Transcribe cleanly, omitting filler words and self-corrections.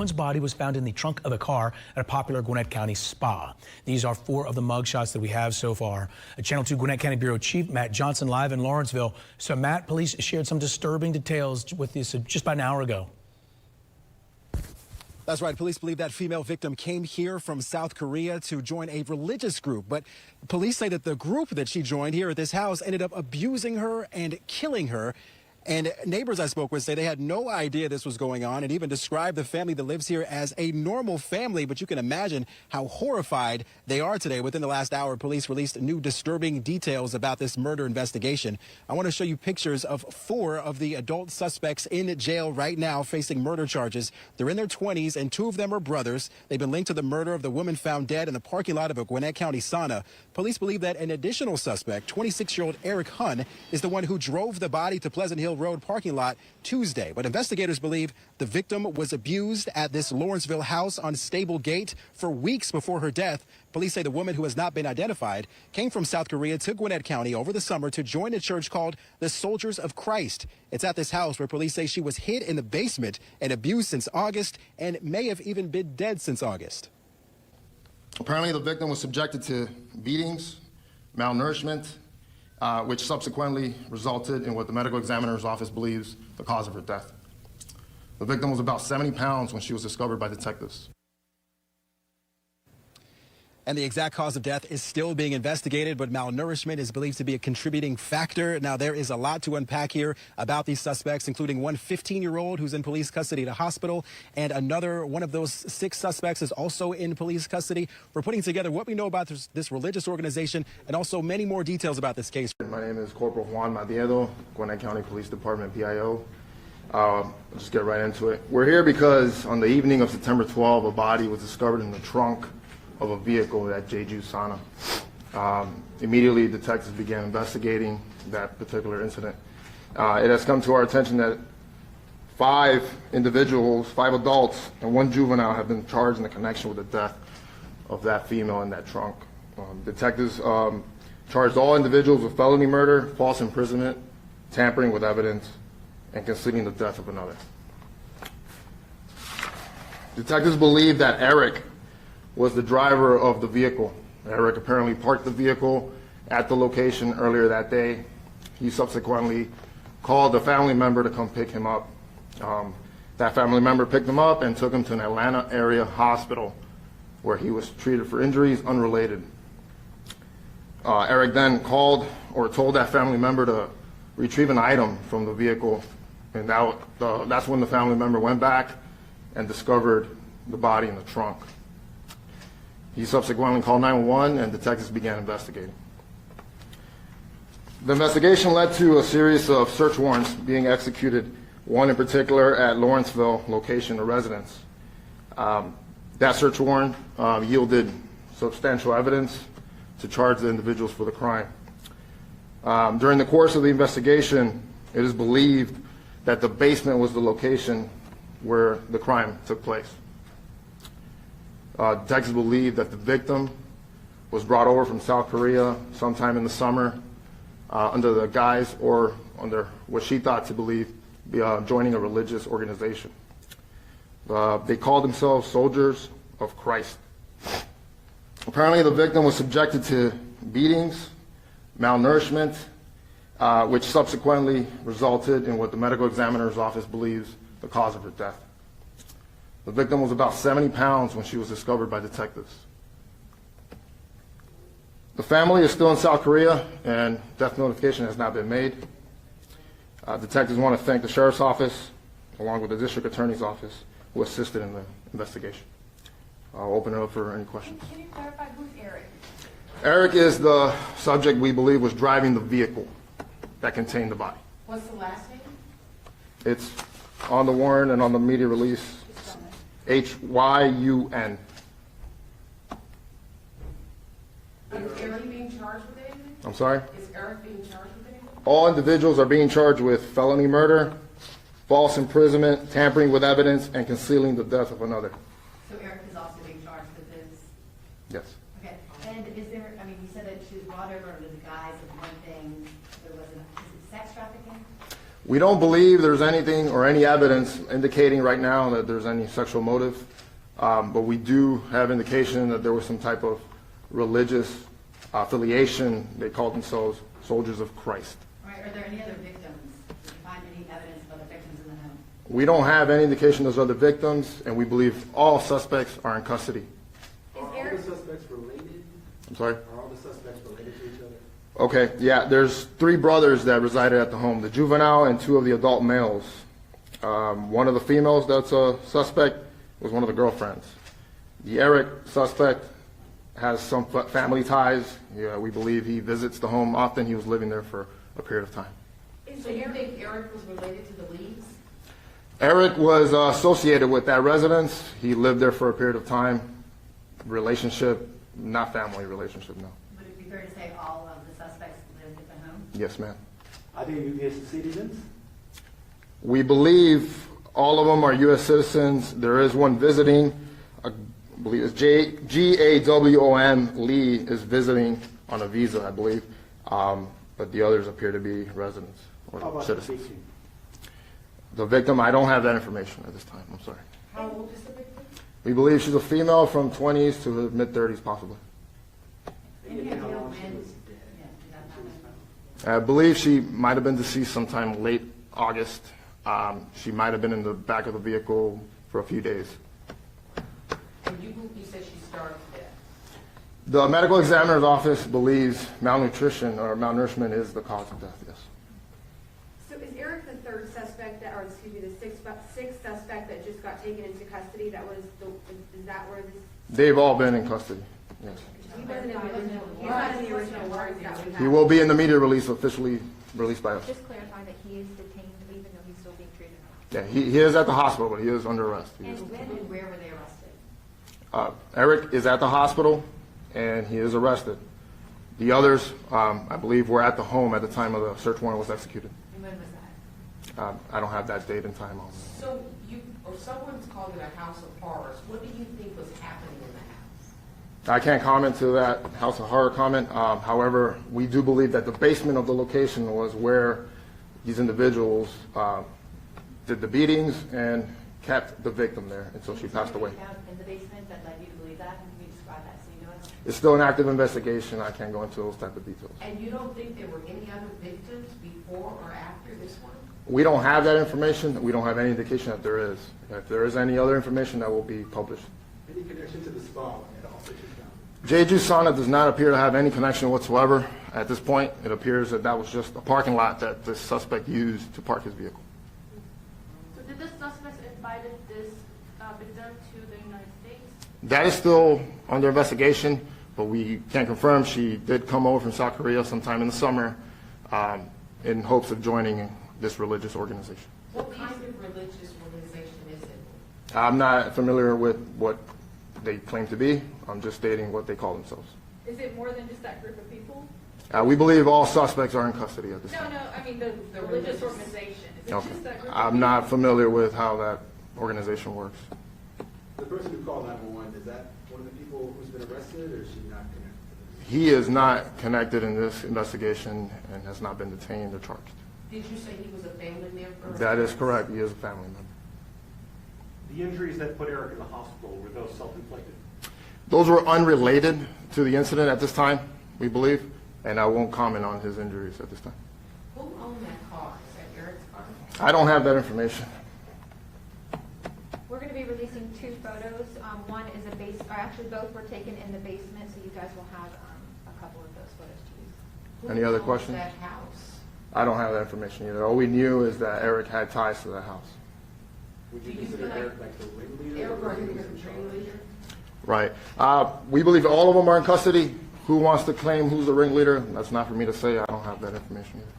Woman's body was found in the trunk of a car at a popular Gwinnett County spa. These are 4 of the mugshots that we have so far. Channel 2 Gwinnett County Bureau Chief Matt Johnson live in Lawrenceville. So Matt, police shared some disturbing details with this just about an hour ago. That's right. Police believe that female victim came here from South Korea to join a religious group. But police say that the group that she joined here at this house ended up abusing her and killing her. And neighbors I spoke with say they had no idea this was going on and even described the family that lives here as a normal family. But you can imagine how horrified they are today. Within the last hour, police released new disturbing details about this murder investigation. I want to show you pictures of 4 of the adult suspects in jail right now facing murder charges. They're in their 20s and 2 of them are brothers. They've been linked to the murder of the woman found dead in the parking lot of a Gwinnett County sauna. Police believe that an additional suspect, 26-year-old Eric Hyun, is the one who drove the body to Pleasant Hill Road parking lot Tuesday. But investigators believe the victim was abused at this Lawrenceville house on Stable Gate for weeks before her death. Police say the woman, who has not been identified, came from South Korea to Gwinnett County over the summer to join a church called the Soldiers of Christ. It's at this house where police say she was hid in the basement and abused since August and may have even been dead since August. Apparently, the victim was subjected to beatings, malnourishment, which subsequently resulted in what the medical examiner's office believes the cause of her death. The victim was about 70 pounds when she was discovered by detectives. And the exact cause of death is still being investigated, but malnourishment is believed to be a contributing factor. Now, there is a lot to unpack here about these suspects, including one 15-year-old who's in police custody at a hospital, and another one of those 6 suspects is also in police custody. We're putting together what we know about this religious organization and also many more details about this case. My name is Corporal Juan Madiedo, Gwinnett County Police Department, PIO. I'll just get right into it. We're here because on the evening of September 12, a body was discovered in the trunk of a vehicle at Jeju Sauna. Immediately, detectives began investigating that particular incident. It has come to our attention that 5 individuals, 5 adults, and 1 juvenile have been charged in the connection with the death of that female in that trunk. Detectives charged all individuals with felony murder, false imprisonment, tampering with evidence, and concealing the death of another. Detectives believe that Eric was the driver of the vehicle. Eric apparently parked the vehicle at the location earlier that day. He subsequently called a family member to come pick him up. That family member picked him up and took him to an Atlanta area hospital where he was treated for injuries unrelated. Eric then called or told that family member to retrieve an item from the vehicle, and that's when the family member went back and discovered the body in the trunk. He subsequently called 911 and detectives began investigating. The investigation led to a series of search warrants being executed, one in particular at Lawrenceville location of residence. That search warrant yielded substantial evidence to charge the individuals for the crime. During the course of the investigation, it is believed that the basement was the location where the crime took place. Detectives believe that the victim was brought over from South Korea sometime in the summer under the guise or under what she thought to believe joining a religious organization. They called themselves Soldiers of Christ. Apparently, the victim was subjected to beatings, malnourishment, which subsequently resulted in what the medical examiner's office believes the cause of her death. The victim was about 70 pounds when she was discovered by detectives. The family is still in South Korea and death notification has not been made. Detectives want to thank the Sheriff's Office along with the District Attorney's Office who assisted in the investigation. I'll open it up for any questions. Can you clarify who's Eric? Eric is the subject we believe was driving the vehicle that contained the body. What's the last name? It's on the warrant and on the media release. Hyun. Is Eric being charged with anything? I'm sorry? Is Eric being charged with anything? All individuals are being charged with felony murder, false imprisonment, tampering with evidence, and concealing the death of another. So Eric is also being charged with this? Yes. Okay. And is there, I mean, you said that she was brought over under the guise of one thing. There wasn't, is it sex trafficking? We don't believe there's anything or any evidence indicating right now that there's any sexual motive, but we do have indication that there was some type of religious affiliation. They called themselves Soldiers of Christ. All right, are there any other victims? Did you find any evidence of other victims in the home? We don't have any indication there's other victims, and we believe all suspects are in custody. Are all the suspects related? I'm sorry? Are all the suspects related to each other? Okay, yeah, there's 3 brothers that resided at the home, the juvenile and 2 of the adult males. One of the females that's a suspect was one of the girlfriends. The Eric suspect has some family ties. Yeah, we believe he visits the home often. He was living there for a period of time. So you think Eric was related to the Lees? Eric was associated with that residence. He lived there for a period of time. Relationship, not family relationship, no. Would it be fair to say all of the suspects lived at the home? Yes, ma'am. Are they U.S. citizens? We believe all of them are U.S. citizens. There is one visiting. I believe it's Gawom Lee is visiting on a visa, I believe. But the others appear to be residents How or about citizens. the victim? The victim, I don't have that information at this time. I'm sorry. How old is the victim? We believe she's a female from 20s to the mid-30s, possibly. And you know how long she was dead? Yeah, is that not I believe she might have been deceased sometime late August. She might have been in the back of the vehicle for a few days. And you said she starved to death. The medical examiner's office believes malnutrition or malnourishment is the cause of death, yes. So is Eric the third suspect that, or excuse me, the sixth suspect that just got taken into custody? That was is that where this? They've all been in custody, yes. He wasn't in the original. He's not in the original warrants that we have. He will be in the media release, officially released by us. Just clarify that he is detained even though he's still being treated. Yeah, he is at the hospital, but he is under arrest. He is. And when and where were they arrested? Eric is at the hospital, and he is arrested. The others, I believe, were at the home at the time of the search warrant was executed. And when was that? I don't have that date and time on me. So someone's called it a house of horrors. What do you think was happening in the house? I can't comment to that House of Horror comment. However, we do believe that the basement of the location was where these individuals did the beatings and kept the victim there until she passed away. In the basement that led you to believe that? Can you describe that scene to us? It's still an active investigation. I can't go into those type of details. And you don't think there were any other victims before or after this one? We don't have that information. We don't have any indication that there is. If there is any other information, that will be published. Any connection to the spa at all? Jeju Sauna does not appear to have any connection whatsoever at this point. It appears that that was just a parking lot that the suspect used to park his vehicle. So did the suspects invited this victim to the United States? That is still under investigation, but we can confirm she did come over from South Korea sometime in the summer in hopes of joining this religious organization. What kind of religious organization is it? I'm not familiar with what they claim to be. I'm just stating what they call themselves. Is it more than just that group of people? We believe all suspects are in custody at this time. I mean the religious organization. Is it Okay. just that group? I'm not familiar with how that organization works. The person who called 911, is that one of the people who's been arrested, or is she not connected to this? He is not connected in this investigation and has not been detained or charged. Did you say he was a family member? That is correct. He is a family member. The injuries that put Eric in the hospital, were those self-inflicted? Those were unrelated to the incident at this time, we believe, and I won't comment on his injuries at this time. Who owned that car? Is that Eric's car? I don't have that information. We're going to be releasing 2 photos. One is or actually both were taken in the basement, so you guys will have a couple of those photos to use. Who Any other owns questions? that house? I don't have that information either. All we knew is that Eric had ties to the house. Would you Do you consider feel like Eric like the ringleader? Eric or was was he the in charge? ringleader? Right. We believe all of them are in custody. Who wants to claim who's the ringleader? That's not for me to say. I don't have that information either.